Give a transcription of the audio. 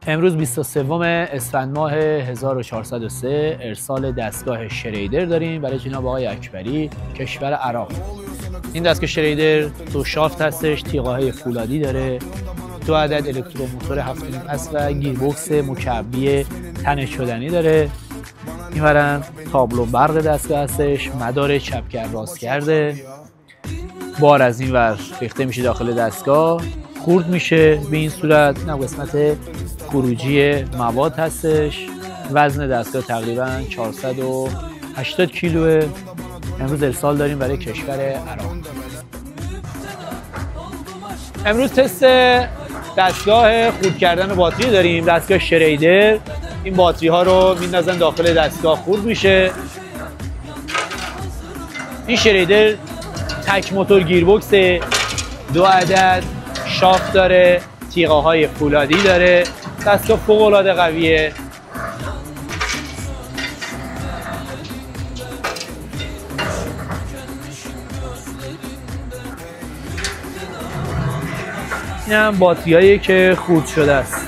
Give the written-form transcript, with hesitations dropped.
امروز 23 اسفند ماه 1403 ارسال دستگاه شریدر داریم برای جناب آقای اکبری کشور عراق. این دستگاه شریدر دو شافت هستش، تیغه‌های فولادی داره، 2 عدد الکتروموتور 7.5 اس و گیربکس مکعبی تنه شدنی داره. این ورم تابلو برق دستگاه هستش، مدار چپگر راست کرده، بار از این ور ریخته میشه داخل دستگاه، خورد میشه به این صورت. این قسمت خروجی مواد هستش. وزن دستگاه تقریبا 480 کیلوه. امروز ارسال داریم برای کشور عراق. امروز تست دستگاه خورد کردن باتری داریم، دستگاه شریدر. این باتری ها رو میندازن داخل دستگاه، خورد میشه. این شریدر تک موتور گیربکس، 2 عدد شافت داره، تیغه های فولادی داره. دستگاه فوق العاده قویه. این هم باتریایی که خورد شده است.